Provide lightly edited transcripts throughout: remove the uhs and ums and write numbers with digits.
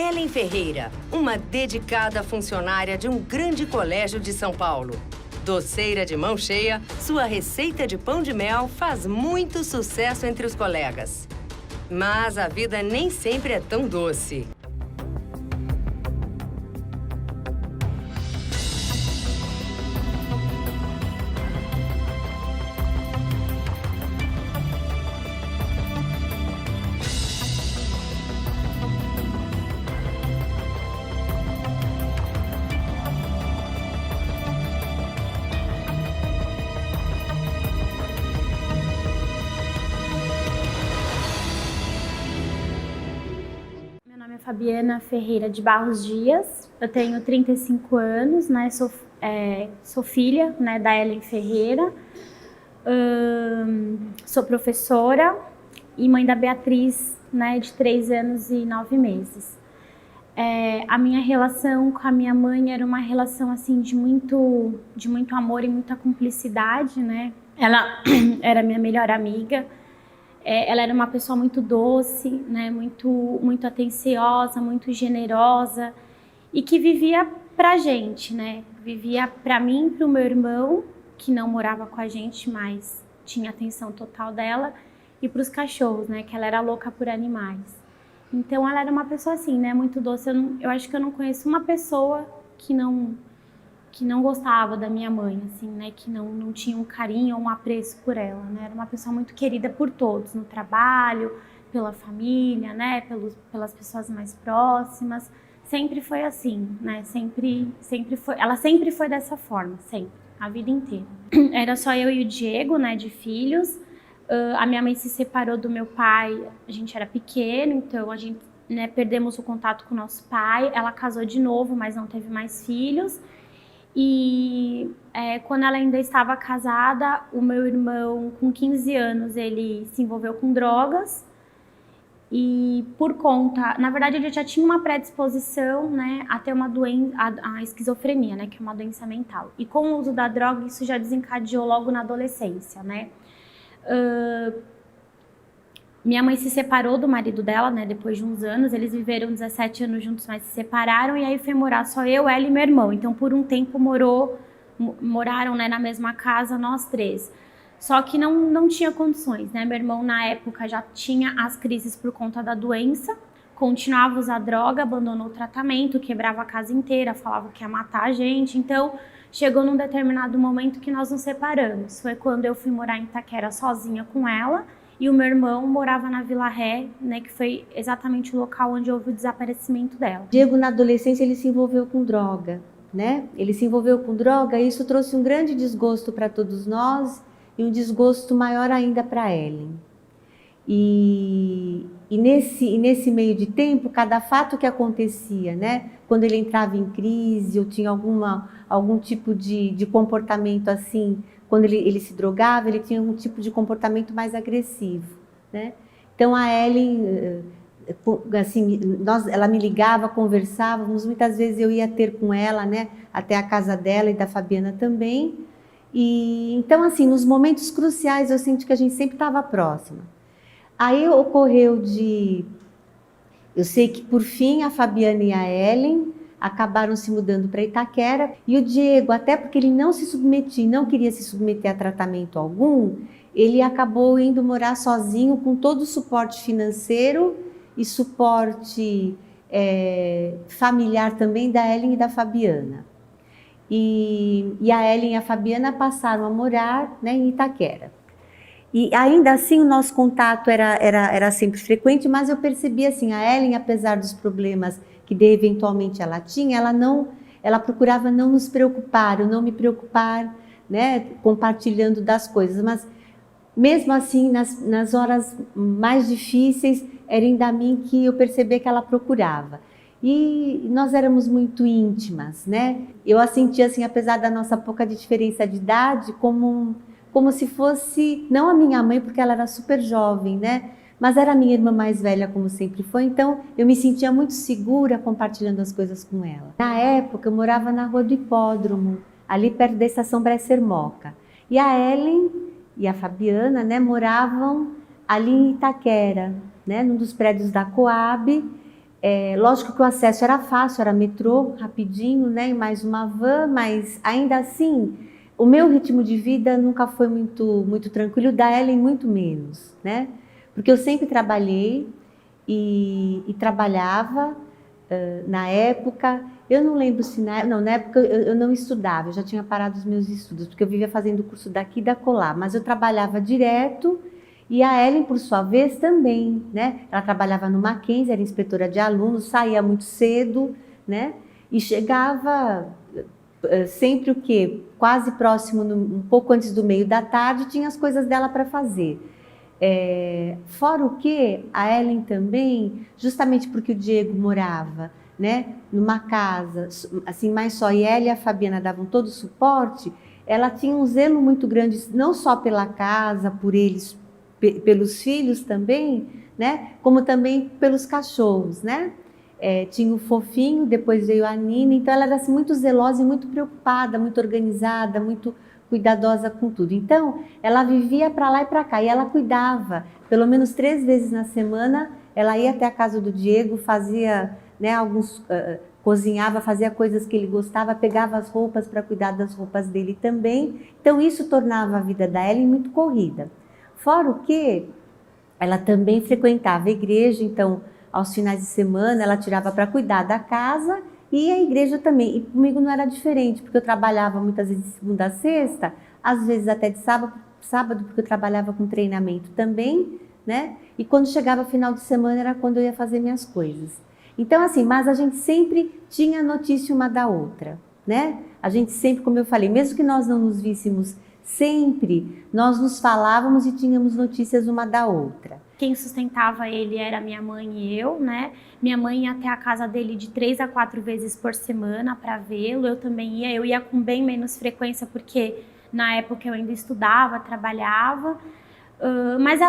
Ellen Ferreira, uma dedicada funcionária de um grande colégio de São Paulo. Doceira de mão cheia, sua receita de pão de mel faz muito sucesso entre os colegas. Mas a vida nem sempre é tão doce. Fabiana Ferreira de Barros Dias, eu tenho 35 anos, né? Sou filha, né, da Ellen Ferreira, sou professora e mãe da Beatriz, né, de 3 anos e 9 meses. A minha relação com a minha mãe era uma relação assim de muito amor e muita cumplicidade, né? Ela era minha melhor amiga. Ela era uma pessoa muito doce, né, muito atenciosa, muito generosa e que vivia pra gente, né? Vivia pra mim, pro meu irmão, que não morava com a gente, mas tinha atenção total dela, e pros cachorros, né, que ela era louca por animais. Então ela era uma pessoa assim, né, muito doce. Eu acho que eu não conheço uma pessoa que não gostava da minha mãe, assim, né, que não tinha um carinho ou um apreço por ela, né, era uma pessoa muito querida por todos, no trabalho, pela família, né, pelas pessoas mais próximas, sempre foi assim, né, ela sempre foi dessa forma, sempre, a vida inteira. Era só eu e o Diego, né, de filhos. A minha mãe se separou do meu pai, a gente era pequeno, então a gente, né, perdemos o contato com o nosso pai, ela casou de novo, mas não teve mais filhos. E quando ela ainda estava casada, o meu irmão, com 15 anos, ele se envolveu com drogas. E por conta, na verdade ele já tinha uma predisposição, né, a ter uma doença, a esquizofrenia, né, que é uma doença mental. E com o uso da droga isso já desencadeou logo na adolescência, né. Minha mãe se separou do marido dela, né, depois de uns anos. Eles viveram 17 anos juntos, mas se separaram. E aí foi morar só eu, ela e meu irmão. Então, por um tempo, moraram, né, na mesma casa, nós 3. Só que não tinha condições, né? Meu irmão, na época, já tinha as crises por conta da doença. Continuava a usar droga, abandonou o tratamento, quebrava a casa inteira, falava que ia matar a gente. Então, chegou num determinado momento que nós nos separamos. Foi quando eu fui morar em Itaquera sozinha com ela. E o meu irmão morava na Vila Ré, né, que foi exatamente o local onde houve o desaparecimento dela. Diego, na adolescência, ele se envolveu com droga, né? Ele se envolveu com droga e isso trouxe um grande desgosto para todos nós e um desgosto maior ainda para Ellen. E nesse meio de tempo, cada fato que acontecia, né? Quando ele entrava em crise ou tinha algum tipo de comportamento assim, quando ele se drogava, ele tinha um tipo de comportamento mais agressivo, né? Então a Ellen, assim, ela me ligava, conversávamos, muitas vezes eu ia ter com ela, né, até a casa dela e da Fabiana também. E então assim, nos momentos cruciais eu senti que a gente sempre estava próxima. Aí ocorreu eu sei que por fim a Fabiana e a Ellen acabaram se mudando para Itaquera, e o Diego, até porque ele não queria se submeter a tratamento algum, ele acabou indo morar sozinho com todo o suporte financeiro e suporte familiar também da Ellen e da Fabiana. E a Ellen e a Fabiana passaram a morar, né, em Itaquera. E ainda assim o nosso contato era sempre frequente, mas eu percebia assim, a Ellen, apesar dos problemas que eventualmente ela tinha, ela procurava não nos preocupar, eu não me preocupar, né, compartilhando das coisas, mas mesmo assim, nas horas mais difíceis, era ainda a mim que eu percebia que ela procurava. E nós éramos muito íntimas, né? Eu a sentia assim, apesar da nossa pouca diferença de idade, como se fosse, não a minha mãe, porque ela era super jovem, né? Mas era a minha irmã mais velha, como sempre foi, então eu me sentia muito segura compartilhando as coisas com ela. Na época, eu morava na Rua do Hipódromo, ali perto da estação Bresser-Moca. E a Ellen e a Fabiana, né, moravam ali em Itaquera, né, num dos prédios da Coab, Lógico que o acesso era fácil, era metrô, rapidinho, né? E mais uma van, mas ainda assim, o meu ritmo de vida nunca foi muito tranquilo, o da Ellen muito menos, né? Porque eu sempre trabalhei e trabalhava na época. Eu não lembro se na época eu não estudava, eu já tinha parado os meus estudos, porque eu vivia fazendo curso daqui e da colar, mas eu trabalhava direto. E a Ellen, por sua vez, também, né? Ela trabalhava no Mackenzie, era inspetora de alunos, saía muito cedo, né? E chegava sempre o quê? Quase próximo, um pouco antes do meio da tarde, tinha as coisas dela para fazer. Fora o que, a Ellen também, justamente porque o Diego morava, né, numa casa, assim, mais só, e ela e a Fabiana davam todo o suporte, ela tinha um zelo muito grande, não só pela casa, por eles, pelos filhos também, né? Como também pelos cachorros, né? Tinha o Fofinho, depois veio a Nina, então ela era assim, muito zelosa e muito preocupada, muito organizada, muito cuidadosa com tudo. Então, ela vivia para lá e para cá, e ela cuidava, pelo menos 3 vezes na semana, ela ia até a casa do Diego, fazia, né, cozinhava, fazia coisas que ele gostava, pegava as roupas para cuidar das roupas dele também. Então, isso tornava a vida da Ellen muito corrida. Fora o que, ela também frequentava a igreja, então, aos finais de semana, ela tirava para cuidar da casa e a igreja também. E comigo não era diferente, porque eu trabalhava muitas vezes de segunda a sexta, às vezes até de sábado, porque eu trabalhava com treinamento também, né? E quando chegava final de semana era quando eu ia fazer minhas coisas. Então, assim, mas a gente sempre tinha notícia uma da outra, né? A gente sempre, como eu falei, mesmo que nós não nos víssemos sempre, nós nos falávamos e tínhamos notícias uma da outra. Quem sustentava ele era minha mãe e eu, né? Minha mãe ia até a casa dele de 3 a 4 vezes por semana para vê-lo. Eu também ia, eu ia com bem menos frequência, porque na época eu ainda estudava, trabalhava. Mas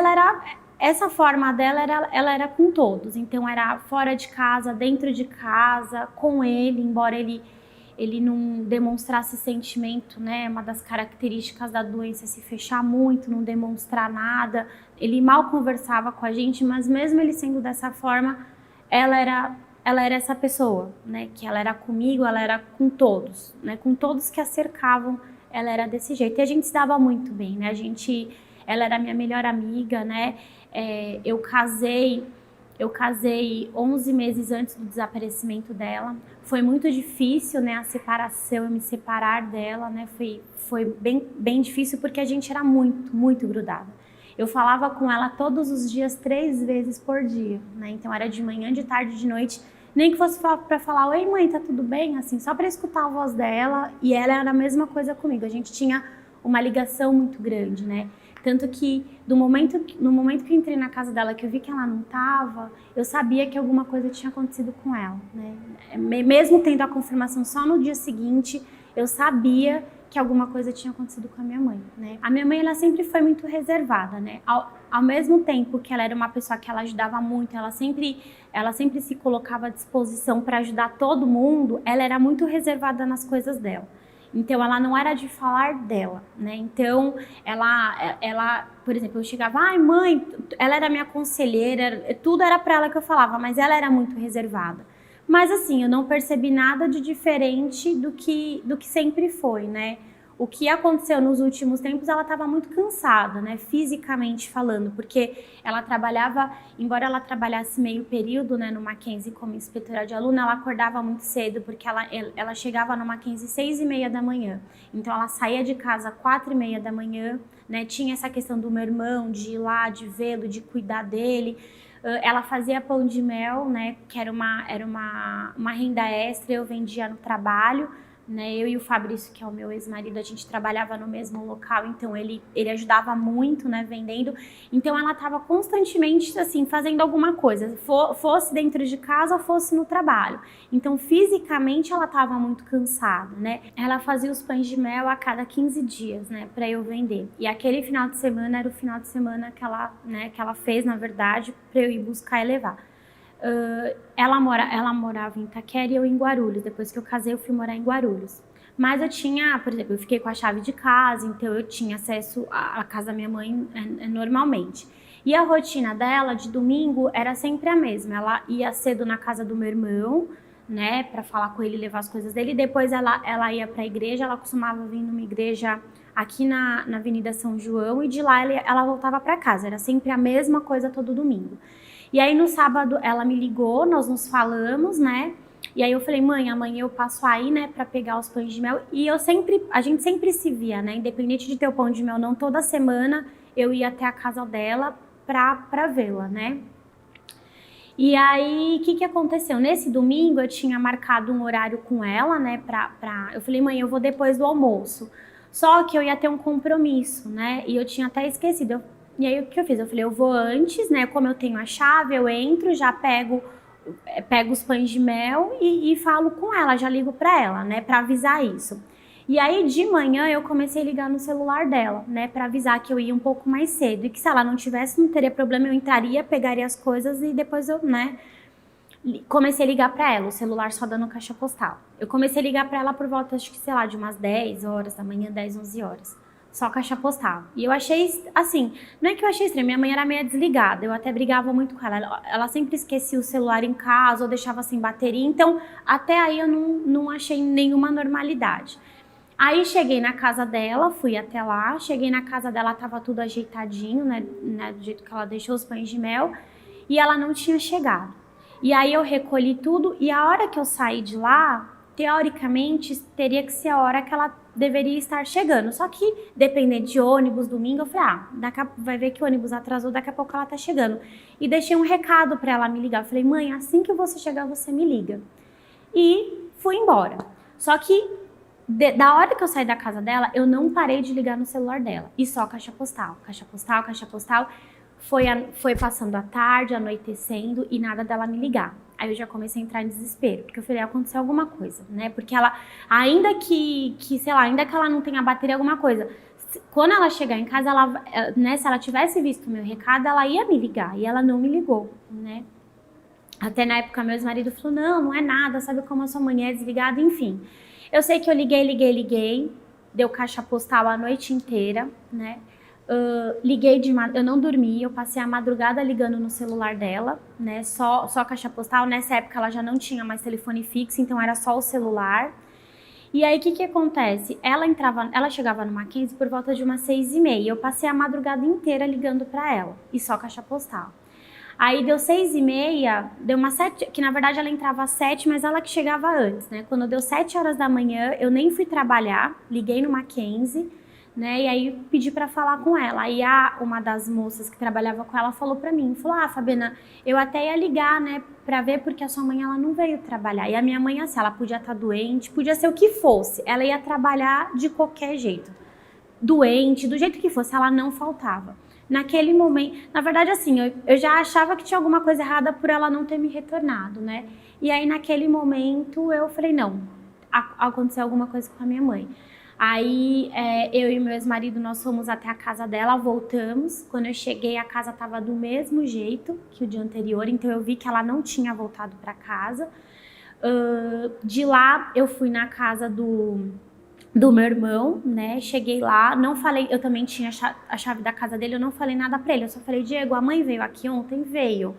essa forma dela, ela era com todos. Então era fora de casa, dentro de casa, com ele, embora ele não demonstrasse sentimento, né? Uma das características da doença é se fechar muito, não demonstrar nada. Ele mal conversava com a gente, mas mesmo ele sendo dessa forma, ela era essa pessoa, né? Que ela era comigo, ela era com todos, né? Com todos que a cercavam, ela era desse jeito. E a gente se dava muito bem, né? Ela era minha melhor amiga, né? Eu casei 11 meses antes do desaparecimento dela. Foi muito difícil, né, a separação, eu me separar dela, né, foi bem difícil, porque a gente era muito grudada. Eu falava com ela todos os dias, 3 vezes por dia, né, então era de manhã, de tarde, de noite, nem que fosse para falar, oi mãe, tá tudo bem? Assim, só para escutar a voz dela, e ela era a mesma coisa comigo, a gente tinha uma ligação muito grande, né. Tanto que no momento que eu entrei na casa dela, que eu vi que ela não estava, eu sabia que alguma coisa tinha acontecido com ela, né? Mesmo tendo a confirmação só no dia seguinte, eu sabia que alguma coisa tinha acontecido com a minha mãe, né? A minha mãe, ela sempre foi muito reservada, né? Ao mesmo tempo que ela era uma pessoa que ela ajudava muito, ela sempre se colocava à disposição para ajudar todo mundo, ela era muito reservada nas coisas dela. Então, ela não era de falar dela, né? Então, ela, por exemplo, eu chegava, ai mãe, ela era minha conselheira, tudo era para ela que eu falava, mas ela era muito reservada. Mas assim, eu não percebi nada de diferente do que sempre foi, né? O que aconteceu nos últimos tempos, ela estava muito cansada, né, fisicamente falando, porque ela trabalhava, embora ela trabalhasse meio período, né, no Mackenzie como inspetora de aluno, ela acordava muito cedo, porque ela chegava no Mackenzie 6h30 da manhã, então ela saía de casa 4h30 da manhã, né, tinha essa questão do meu irmão, de ir lá, de vê-lo, de cuidar dele. Ela fazia pão de mel, né, que era uma renda extra, eu vendia no trabalho, né, eu e o Fabrício, que é o meu ex-marido, a gente trabalhava no mesmo local, então ele ajudava muito, né, vendendo. Então ela estava constantemente assim fazendo alguma coisa, fosse dentro de casa ou fosse no trabalho. Então fisicamente ela estava muito cansada, né? Ela fazia os pães de mel a cada 15 dias, né, para eu vender. E aquele final de semana era o final de semana que ela fez, na verdade, para eu ir buscar e levar. Ela morava em Itaquera e eu em Guarulhos. Depois que eu casei, eu fui morar em Guarulhos. Mas eu tinha, por exemplo, eu fiquei com a chave de casa, então eu tinha acesso à casa da minha mãe normalmente. E a rotina dela de domingo era sempre a mesma. Ela ia cedo na casa do meu irmão, né, para falar com ele, levar as coisas dele. E depois ela ia para a igreja. Ela costumava vir numa igreja aqui na Avenida São João, e de lá ela voltava para casa. Era sempre a mesma coisa todo domingo. E aí no sábado ela me ligou, nós nos falamos, né? E aí eu falei, mãe, amanhã eu passo aí, né, para pegar os pães de mel. E a gente sempre se via, né? Independente de ter o pão de mel, não, toda semana eu ia até a casa dela para vê-la, né? E aí, o que aconteceu? Nesse domingo, eu tinha marcado um horário com ela, né? Eu falei, mãe, eu vou depois do almoço. Só que eu ia ter um compromisso, né? E eu tinha até esquecido. E aí, o que eu fiz? Eu falei, eu vou antes, né? Como eu tenho a chave, eu entro, já pego os pães de mel e falo com ela, já ligo pra ela, né? Pra avisar isso. E aí, de manhã, eu comecei a ligar no celular dela, né, pra avisar que eu ia um pouco mais cedo. E que se ela não tivesse, não teria problema, eu entraria, pegaria as coisas e depois eu, né, comecei a ligar pra ela, o celular só dando caixa postal. Eu comecei a ligar pra ela por volta, acho que, sei lá, de umas 10 horas da manhã, 10, 11 horas. Só caixa postal. E eu achei, assim, não é que eu achei estranho, minha mãe era meio desligada, eu até brigava muito com ela. Ela sempre esquecia o celular em casa ou deixava sem bateria, então até aí eu não achei nenhuma normalidade. Aí cheguei na casa dela, fui até lá, cheguei na casa dela, tava tudo ajeitadinho, né, do jeito que ela deixou os pães de mel, e ela não tinha chegado. E aí eu recolhi tudo, e a hora que eu saí de lá, teoricamente, teria que ser a hora que ela deveria estar chegando. Só que, dependendo de ônibus, domingo, eu falei, vai ver que o ônibus atrasou, daqui a pouco ela tá chegando. E deixei um recado pra ela me ligar. Eu falei, mãe, assim que você chegar, você me liga. E fui embora. Só que, da hora que eu saí da casa dela, eu não parei de ligar no celular dela. E só caixa postal, caixa postal, caixa postal. Foi passando a tarde, anoitecendo e nada dela me ligar. Aí eu já comecei a entrar em desespero, porque eu falei, aconteceu alguma coisa, né? Porque ela, ainda que sei lá, ainda que ela não tenha bateria, alguma coisa, quando ela chegar em casa, né, se ela tivesse visto o meu recado, ela ia me ligar. E ela não me ligou, né? Até na época, meu ex-marido falou, não é nada, sabe como a sua mãe é desligada, enfim. Eu sei que eu liguei, deu caixa postal a noite inteira, né? Eu não dormi, eu passei a madrugada ligando no celular dela, né? Só caixa postal. Nessa época ela já não tinha mais telefone fixo, então era só o celular. E aí o que acontece? Ela chegava no Mackenzie por volta de umas 6h30. Eu passei a madrugada inteira ligando para ela e só caixa postal. Aí deu 6h30, deu umas 7, que na verdade ela entrava às 7, mas ela que chegava antes, né? Quando deu 7 horas da manhã, eu nem fui trabalhar, liguei no Mackenzie, né? E aí pedi para falar com ela. Aí uma das moças que trabalhava com ela falou para mim, falou, Fabiana, eu até ia ligar, né, para ver porque a sua mãe ela não veio trabalhar. E a minha mãe, assim, ela podia estar doente, podia ser o que fosse, ela ia trabalhar de qualquer jeito. Doente, do jeito que fosse, ela não faltava. Naquele momento, na verdade, assim, eu já achava que tinha alguma coisa errada por ela não ter me retornado, né? E aí, naquele momento, eu falei, não, aconteceu alguma coisa com a minha mãe. Aí, eu e meu ex-marido, nós fomos até a casa dela, voltamos. Quando eu cheguei, a casa estava do mesmo jeito que o dia anterior, então eu vi que ela não tinha voltado para casa. De lá, eu fui na casa do meu irmão, né, cheguei lá, não falei, eu também tinha a chave da casa dele, eu não falei nada pra ele, eu só falei, Diego, a mãe veio aqui ontem? Veio.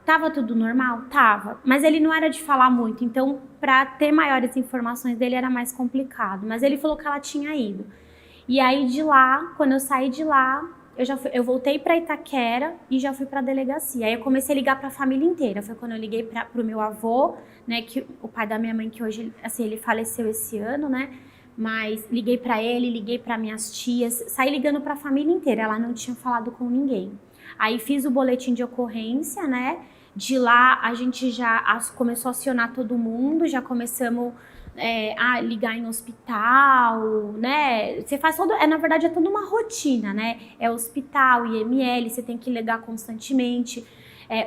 Tava tudo normal? Tava. Mas ele não era de falar muito, então pra ter maiores informações dele era mais complicado, mas ele falou que ela tinha ido. E aí de lá, quando eu saí de lá, eu voltei pra Itaquera e já fui pra delegacia. Aí eu comecei a ligar pra família inteira, foi quando eu liguei pro meu avô, né, que o pai da minha mãe, que hoje, assim, ele faleceu esse ano, né, mas liguei para ele, liguei para minhas tias, saí ligando para a família inteira, ela não tinha falado com ninguém. Aí fiz o boletim de ocorrência, né? De lá a gente já começou a acionar todo mundo, já começamos a ligar em hospital, né? Você faz na verdade é toda uma rotina, né? É hospital, IML, você tem que ligar constantemente.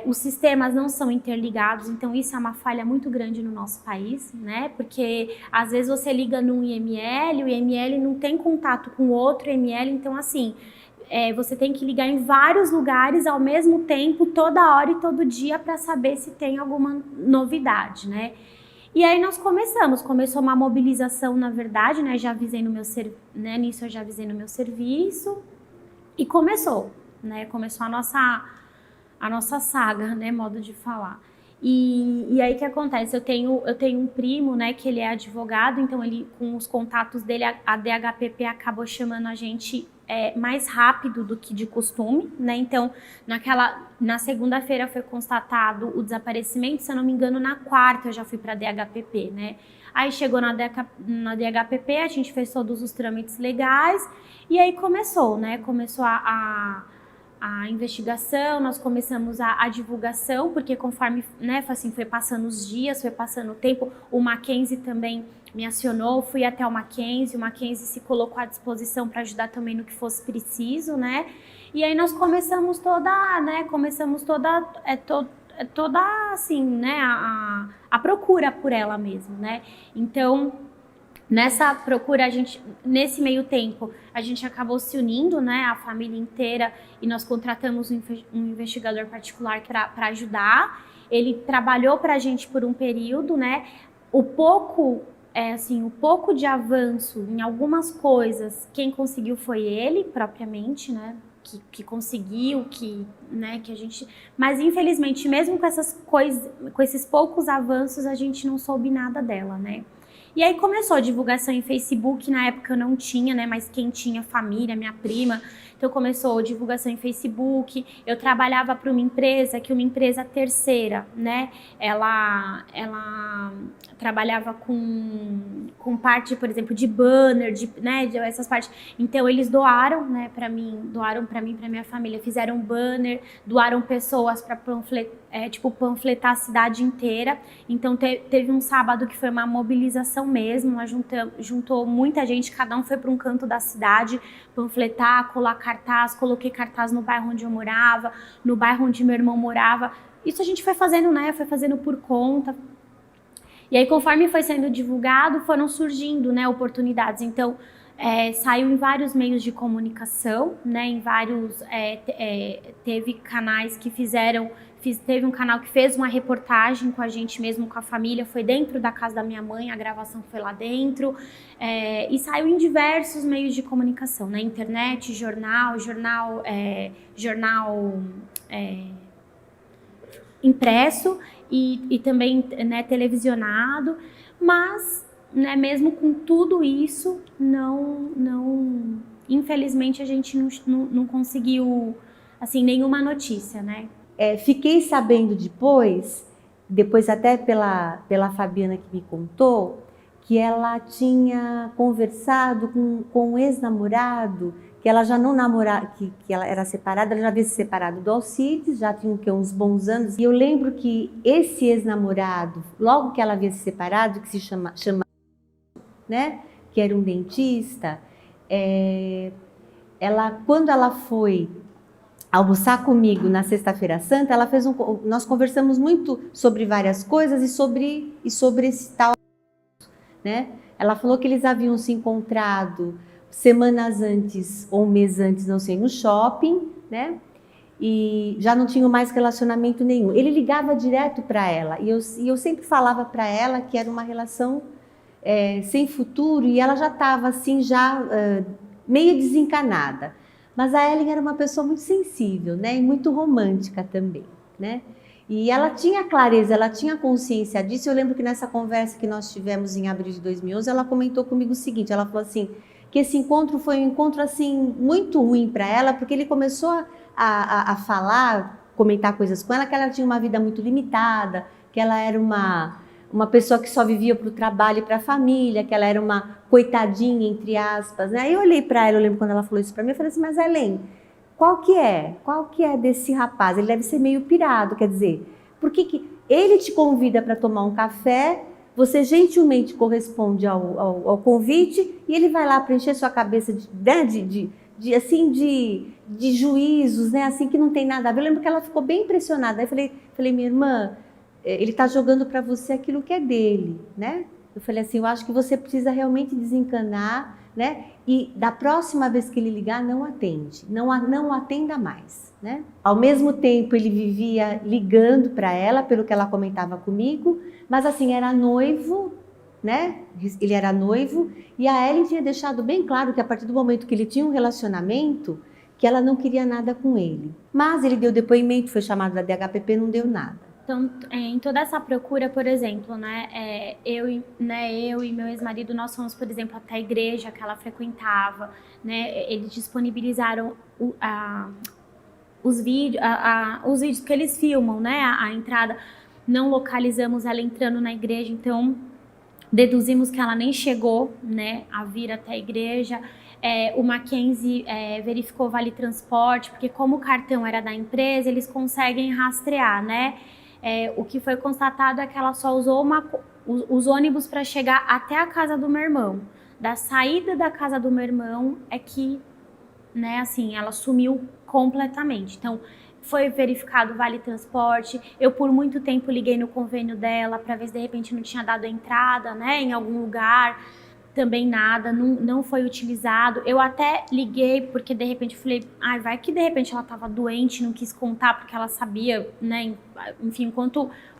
Os sistemas não são interligados, então isso é uma falha muito grande no nosso país, né? Porque às vezes você liga num IML, o IML não tem contato com outro IML, então assim, você tem que ligar em vários lugares ao mesmo tempo, toda hora e todo dia para saber se tem alguma novidade, né? E aí nós começou uma mobilização, na verdade, né? Já avisei no meu nisso eu já avisei no meu serviço e começou. né? Começou a nossa saga, né? Modo de falar. E aí o que acontece? Eu tenho um primo, né, que ele é advogado, então ele, com os contatos dele, a DHPP acabou chamando a gente mais rápido do que de costume, né? Então, na segunda-feira foi constatado o desaparecimento, se eu não me engano, na quarta eu já fui para a DHPP, né? Aí chegou na DHPP, a gente fez todos os trâmites legais e aí começou, né? Começou a investigação, nós começamos a divulgação, porque conforme, né, assim, foi passando os dias, foi passando o tempo, o Mackenzie também me acionou, fui até o Mackenzie se colocou à disposição para ajudar também no que fosse preciso, né, e aí nós começamos toda, assim, né, a procura por ela mesmo, né, então... Nessa procura, nesse meio tempo, a gente acabou se unindo, né, a família inteira, e nós contratamos um investigador particular para ajudar. Ele trabalhou para a gente por um período, né, o pouco de avanço em algumas coisas, quem conseguiu foi ele, propriamente, né, que conseguiu, né, que a gente... Mas, infelizmente, mesmo com essas coisas, com esses poucos avanços, a gente não soube nada dela, né. E aí começou a divulgação em Facebook, na época eu não tinha, né, mas quem tinha, família, minha prima, então começou a divulgação em Facebook, eu trabalhava para uma empresa terceira, né, ela trabalhava com parte, por exemplo, de banner, né, essas partes, então eles doaram, né, para mim, para minha família, fizeram banner, doaram pessoas para panfletar a cidade inteira, então teve um sábado que foi uma mobilização mesmo, nós juntou muita gente, cada um foi para um canto da cidade, panfletar, colar cartaz, coloquei cartaz no bairro onde eu morava, no bairro onde meu irmão morava, isso a gente foi fazendo, né, foi fazendo por conta, e aí conforme foi sendo divulgado, foram surgindo, né, oportunidades, então saiu em vários meios de comunicação, né, em vários, teve canais que teve um canal que fez uma reportagem com a gente mesmo, com a família, foi dentro da casa da minha mãe, a gravação foi lá dentro, e saiu em diversos meios de comunicação, né, internet, jornal impresso e também, né, televisionado, mas, né, mesmo com tudo isso, infelizmente a gente não conseguiu, assim, nenhuma notícia, né. Fiquei sabendo depois até pela Fabiana que me contou, que ela tinha conversado com um ex-namorado, que ela já não namorava, que ela era separada, ela já havia se separado do Alcides, já tinha uns bons anos. E eu lembro que esse ex-namorado, logo que ela havia se separado, que se chama, né, que era um dentista, quando ela foi almoçar comigo na Sexta-feira Santa, nós conversamos muito sobre várias coisas e sobre esse tal, né? Ela falou que eles haviam se encontrado semanas antes ou um mês antes, não sei, no shopping, né? E já não tinham mais relacionamento nenhum. Ele ligava direto para ela e eu sempre falava para ela que era uma relação sem futuro e ela já estava assim, meio desencanada. Mas a Ellen era uma pessoa muito sensível, né? E muito romântica também, né? E ela tinha clareza, ela tinha consciência disso. Eu lembro que nessa conversa que nós tivemos em abril de 2011, ela comentou comigo o seguinte, ela falou assim, que esse encontro foi um encontro assim, muito ruim para ela, porque ele começou a falar, comentar coisas com ela, que ela tinha uma vida muito limitada, que ela era uma pessoa que só vivia para o trabalho e para a família, que ela era uma coitadinha, entre aspas, né? Aí eu olhei para ela, eu lembro quando ela falou isso para mim, eu falei assim, mas Ellen, qual que é desse rapaz? Ele deve ser meio pirado, quer dizer, por que ele te convida para tomar um café, você gentilmente corresponde ao convite e ele vai lá preencher sua cabeça de juízos, né? Assim que não tem nada a ver. Eu lembro que ela ficou bem impressionada. Aí eu falei, minha irmã, ele está jogando para você aquilo que é dele, né? Eu falei assim, eu acho que você precisa realmente desencanar, né? E da próxima vez que ele ligar, não atende, não atenda mais, né? Ao mesmo tempo, ele vivia ligando para ela, pelo que ela comentava comigo, mas assim, era noivo, né? Ele era noivo, e a Ellen tinha deixado bem claro que a partir do momento que ele tinha um relacionamento, que ela não queria nada com ele. Mas ele deu depoimento, foi chamado da DHPP, não deu nada. Então, em toda essa procura, por exemplo, né, eu e meu ex-marido, nós fomos, por exemplo, até a igreja que ela frequentava, né, eles disponibilizaram os vídeos que eles filmam, né, a entrada, não localizamos ela entrando na igreja, então deduzimos que ela nem chegou, né, a vir até a igreja. O Mackenzie verificou vale transporte, porque como o cartão era da empresa, eles conseguem rastrear, né? O que foi constatado é que ela só usou os ônibus para chegar até a casa do meu irmão. Da saída da casa do meu irmão é que, né, assim, ela sumiu completamente. Então, foi verificado vale transporte. Eu, por muito tempo, liguei no convênio dela para ver se de repente não tinha dado entrada, né, em algum lugar. Também nada, não foi utilizado. Eu até liguei porque de repente falei, vai que de repente ela estava doente, não quis contar porque ela sabia, né, enfim, o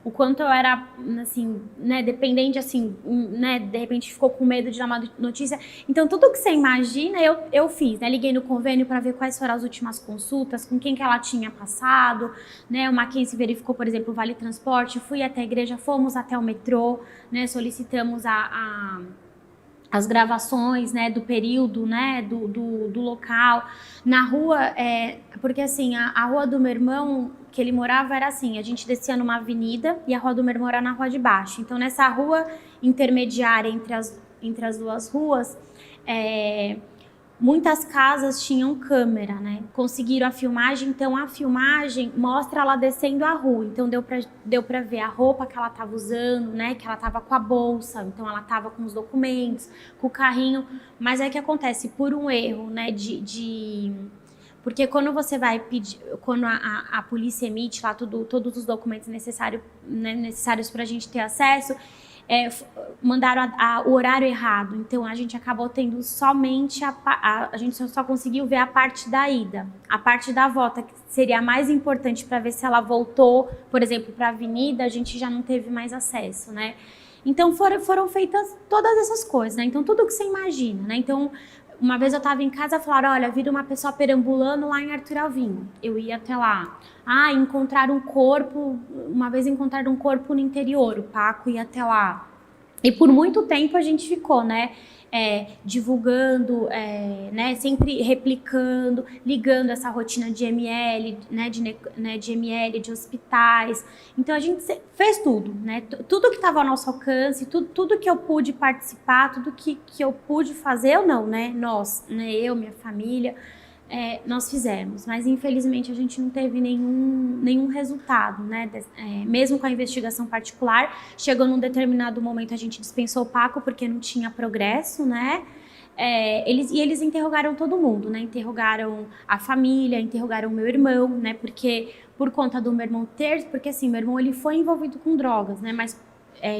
quanto eu era, assim, né, dependente, assim, né, de repente ficou com medo de dar uma notícia. Então tudo que você imagina eu fiz, né, liguei no convênio para ver quais foram as últimas consultas, com quem que ela tinha passado, né, o Mackenzie verificou, por exemplo, o vale transporte, fui até a igreja, fomos até o metrô, né, solicitamos as gravações, né, do período, né, do local. Na rua, porque assim, a rua do meu irmão, que ele morava, era assim, a gente descia numa avenida e a rua do meu irmão era na rua de baixo. Então, nessa rua intermediária entre as duas ruas, muitas casas tinham câmera, né? Conseguiram a filmagem, então a filmagem mostra ela descendo a rua. Então deu pra ver a roupa que ela tava usando, né? Que ela tava com a bolsa, então ela tava com os documentos, com o carrinho. Mas é que acontece, por um erro, né? Porque quando você vai pedir, quando a polícia emite lá todos os documentos necessários para a gente ter acesso, mandaram o horário errado, então a gente acabou tendo somente a gente só conseguiu ver a parte da ida, a parte da volta, que seria a mais importante para ver se ela voltou, por exemplo, para a avenida, a gente já não teve mais acesso, né? Então foram feitas todas essas coisas, né? Então tudo que você imagina, né? Então uma vez eu estava em casa e falaram, olha, viram uma pessoa perambulando lá em Arthur Alvim. Eu ia até lá. Encontraram um corpo, uma vez encontraram um corpo no interior, o Paco ia até lá. E por muito tempo a gente ficou, né, divulgando, né, sempre replicando, ligando essa rotina de ML, né, de ML, de hospitais. Então a gente fez tudo, né, tudo que estava ao nosso alcance, tudo que eu pude participar, tudo que eu pude fazer, nós, né, eu, minha família, nós fizemos, mas infelizmente a gente não teve nenhum resultado, né? Mesmo com a investigação particular, chegou num determinado momento a gente dispensou o Paco porque não tinha progresso, né? Eles interrogaram todo mundo, né? Interrogaram a família, interrogaram o meu irmão, né? Porque por conta do meu irmão porque assim, meu irmão ele foi envolvido com drogas, né? Mas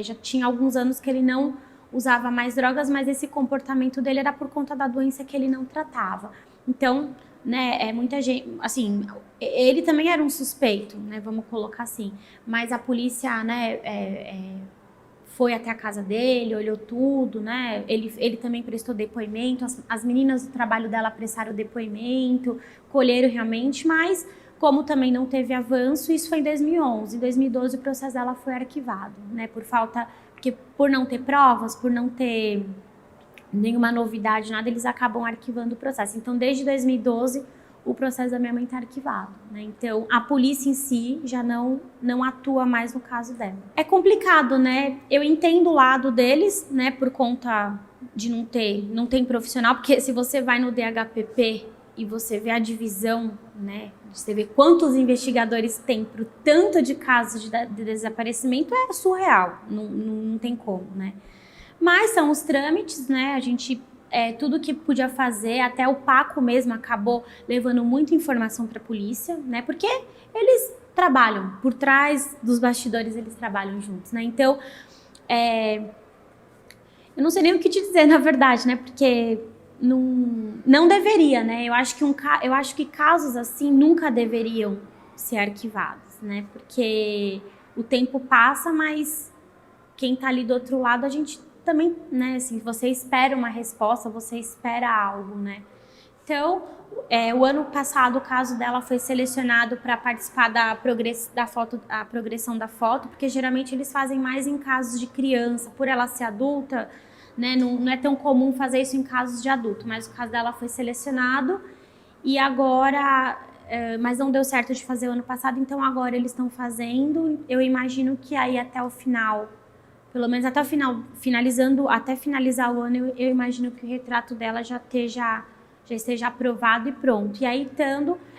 já tinha alguns anos que ele não usava mais drogas, mas esse comportamento dele era por conta da doença que ele não tratava. Então, né, muita gente, assim, ele também era um suspeito, né, vamos colocar assim, mas a polícia, né, foi até a casa dele, olhou tudo, né, ele também prestou depoimento, as meninas do trabalho dela prestaram depoimento, colheram realmente, mas como também não teve avanço, isso foi em 2011, em 2012 o processo dela foi arquivado, né, por não ter provas, por não ter nenhuma novidade, nada, eles acabam arquivando o processo. Então, desde 2012, o processo da minha mãe está arquivado, né? Então, a polícia em si já não atua mais no caso dela. É complicado, né? Eu entendo o lado deles, né? Por conta de não tem profissional, porque se você vai no DHPP e você vê a divisão, né? Você vê quantos investigadores tem para o tanto de casos de desaparecimento, é surreal, não tem como, né? Mas são os trâmites, né? A gente, tudo que podia fazer, até o Paco mesmo acabou levando muita informação para a polícia, né? Porque eles trabalham, por trás dos bastidores eles trabalham juntos, né? Então, eu não sei nem o que te dizer, na verdade, né? Porque não deveria, né? Eu acho que casos assim nunca deveriam ser arquivados, né? Porque o tempo passa, mas quem tá ali do outro lado, a gente também, né, assim, você espera uma resposta, você espera algo, né? Então, o ano passado, o caso dela foi selecionado para participar da progressão da foto, porque geralmente eles fazem mais em casos de criança, por ela ser adulta, né, não é tão comum fazer isso em casos de adulto, mas o caso dela foi selecionado e agora, mas não deu certo de fazer o ano passado, então agora eles estão fazendo. Eu imagino que aí até o final, pelo menos até o final, até finalizar o ano, eu imagino que o retrato dela já esteja aprovado e pronto. E aí,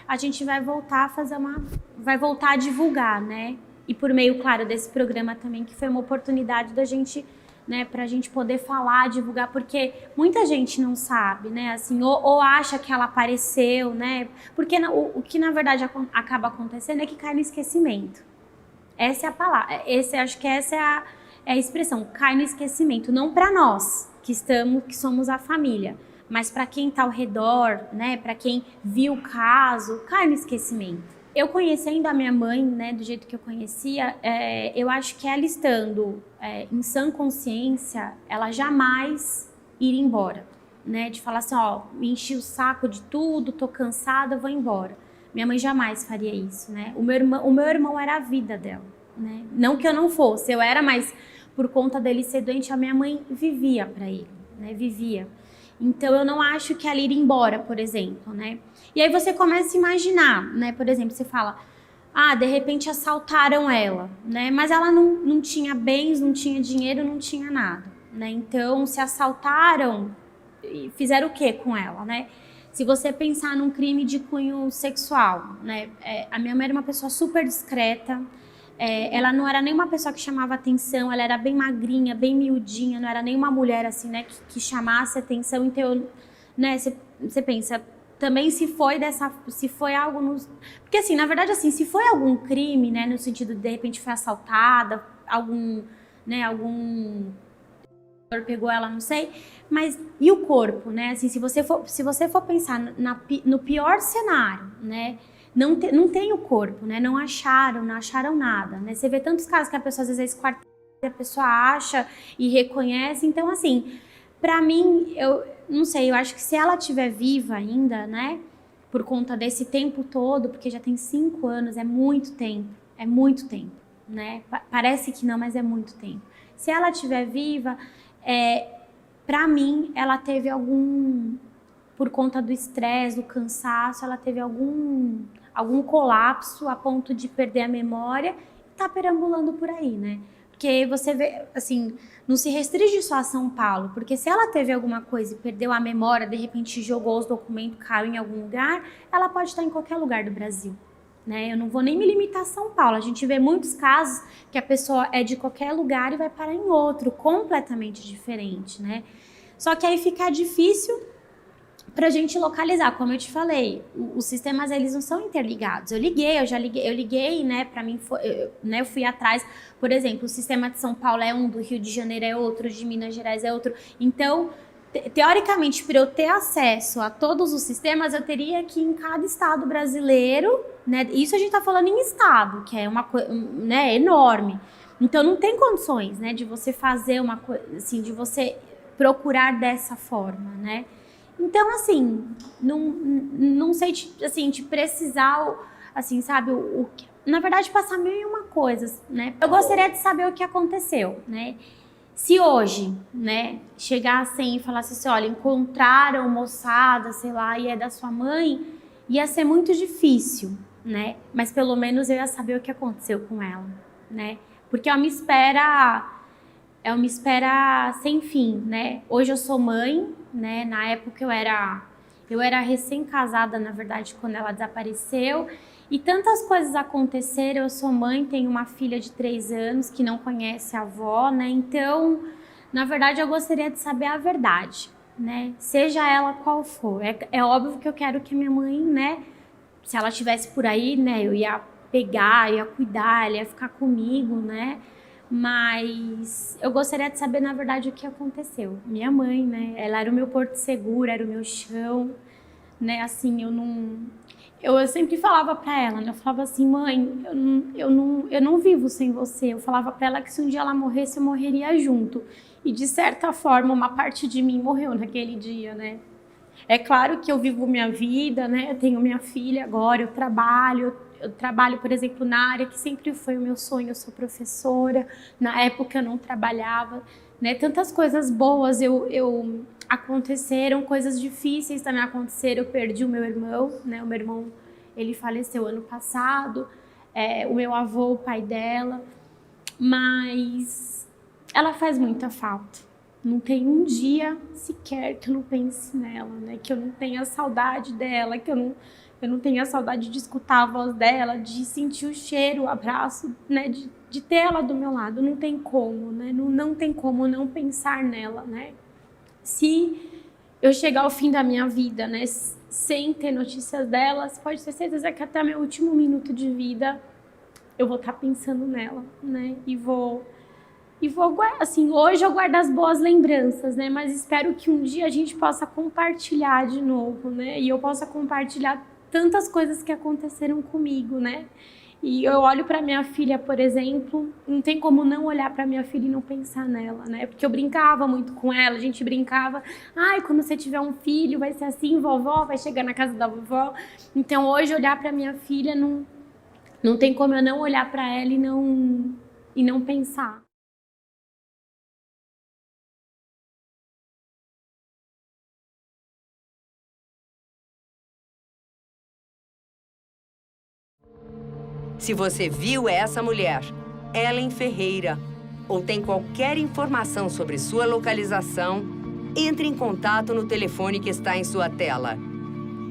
a gente vai voltar a divulgar, né? E por meio, claro, desse programa também, que foi uma oportunidade da gente, né, pra gente poder falar, divulgar, porque muita gente não sabe, né, assim, ou acha que ela apareceu, né, porque o que na verdade acaba acontecendo é que cai no esquecimento. Essa é a palavra, acho que essa é a expressão, cai no esquecimento, não para nós, que somos a família, mas para quem está ao redor, né, para quem viu o caso, cai no esquecimento. Eu conhecendo a minha mãe, né, do jeito que eu conhecia, eu acho que ela estando em sã consciência, ela jamais iria embora, né, de falar assim, ó, me enchi o saco de tudo, tô cansada, vou embora. Minha mãe jamais faria isso, né. O meu irmão era a vida dela, né, não que eu não fosse, eu era, mas por conta dele ser doente, a minha mãe vivia para ele, né, vivia. Então, eu não acho que ela iria embora, por exemplo, né? E aí você começa a imaginar, né? Por exemplo, você fala, de repente assaltaram ela, né? Mas ela não tinha bens, não tinha dinheiro, não tinha nada, né? Então, se assaltaram, fizeram o que com ela, né? Se você pensar num crime de cunho sexual, né? A minha mãe era uma pessoa super discreta, ela não era nenhuma pessoa que chamava atenção, ela era bem magrinha, bem miudinha, não era nenhuma mulher assim, né, que chamasse atenção. Então, né, você pensa, também se foi algo porque assim, na verdade assim, se foi algum crime, né, no sentido de repente foi assaltada, algum pegou ela, não sei, mas e o corpo, né? Assim, se você for pensar no pior cenário, né? Não tem o corpo, né? Não acharam nada, né? Você vê tantos casos que a pessoa às vezes esquarteja, a pessoa acha e reconhece. Então, assim, pra mim, eu não sei, eu acho que se ela estiver viva ainda, né? Por conta desse tempo todo, porque já tem 5 anos, é muito tempo, né? Parece que não, mas é muito tempo. Se ela estiver viva, pra mim, ela teve por conta do estresse, do cansaço, ela teve algum colapso a ponto de perder a memória e tá perambulando por aí, né? Porque você vê, assim, não se restringe só a São Paulo, porque se ela teve alguma coisa e perdeu a memória, de repente jogou os documentos, caiu em algum lugar, ela pode estar em qualquer lugar do Brasil, né? Eu não vou nem me limitar a São Paulo, a gente vê muitos casos que a pessoa é de qualquer lugar e vai parar em outro, completamente diferente, né? Só que aí fica difícil pra gente localizar, como eu te falei, os sistemas, eles não são interligados. Eu liguei, né, pra mim, eu fui atrás, por exemplo, o sistema de São Paulo é um, do Rio de Janeiro é outro, de Minas Gerais é outro. Então, teoricamente, para eu ter acesso a todos os sistemas, eu teria que ir em cada estado brasileiro, né, isso a gente tá falando em estado, que é uma coisa, né, enorme. Então, não tem condições, né, de você fazer uma coisa, assim, de você procurar dessa forma, né. Então, assim, não sei te precisar, assim, sabe, na verdade, passar 1001 coisas, né? Eu gostaria de saber o que aconteceu, né? Se hoje, né, chegassem e falassem assim, olha, encontraram moçada, sei lá, e é da sua mãe, ia ser muito difícil, né? Mas pelo menos eu ia saber o que aconteceu com ela, né? Porque é uma espera sem fim, né? Hoje eu sou mãe, né? Na época eu era recém-casada, na verdade, quando ela desapareceu. E tantas coisas aconteceram. Eu sou mãe, tenho uma filha de 3 anos que não conhece a avó, né? Então, na verdade, eu gostaria de saber a verdade, né? Seja ela qual for. É óbvio que eu quero que a minha mãe, né? Se ela estivesse por aí, né? Eu ia pegar, ia cuidar, ela ia ficar comigo, né? Mas eu gostaria de saber, na verdade, o que aconteceu. Minha mãe, né? Ela era o meu porto seguro, era o meu chão, né? Assim, eu sempre falava pra ela, né? Eu falava assim, mãe, eu não vivo sem você. Eu falava pra ela que se um dia ela morresse, eu morreria junto. E, de certa forma, uma parte de mim morreu naquele dia, né? É claro que eu vivo minha vida, né? Eu tenho minha filha agora, eu trabalho, por exemplo, na área que sempre foi o meu sonho, eu sou professora. Na época eu não trabalhava, né? Tantas coisas boas aconteceram, coisas difíceis também aconteceram. Eu perdi o meu irmão, né? O meu irmão, ele faleceu ano passado. O meu avô, o pai dela. Mas ela faz muita falta. Não tem um dia sequer que eu não pense nela, né? Que eu não tenha saudade dela, que eu não tenha saudade de escutar a voz dela, de sentir o cheiro, o abraço, né? De ter ela do meu lado. Não tem como, né? Não tem como não pensar nela, né? Se eu chegar ao fim da minha vida, né? Sem ter notícias dela, pode ter certeza que até meu último minuto de vida eu vou estar pensando nela, né? E vou assim, hoje eu guardo as boas lembranças, né? Mas espero que um dia a gente possa compartilhar de novo, né? E eu possa compartilhar tantas coisas que aconteceram comigo, né? E eu olho para minha filha, por exemplo, não tem como não olhar para minha filha e não pensar nela, né? Porque eu brincava muito com ela, a gente brincava, quando você tiver um filho vai ser assim, vovó vai chegar na casa da vovó. Então hoje olhar para minha filha não tem como eu não olhar para ela e não pensar. Se você viu essa mulher, Ellen Ferreira, ou tem qualquer informação sobre sua localização, entre em contato no telefone que está em sua tela.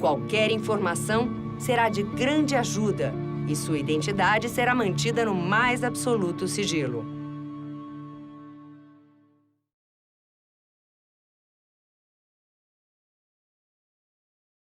Qualquer informação será de grande ajuda e sua identidade será mantida no mais absoluto sigilo.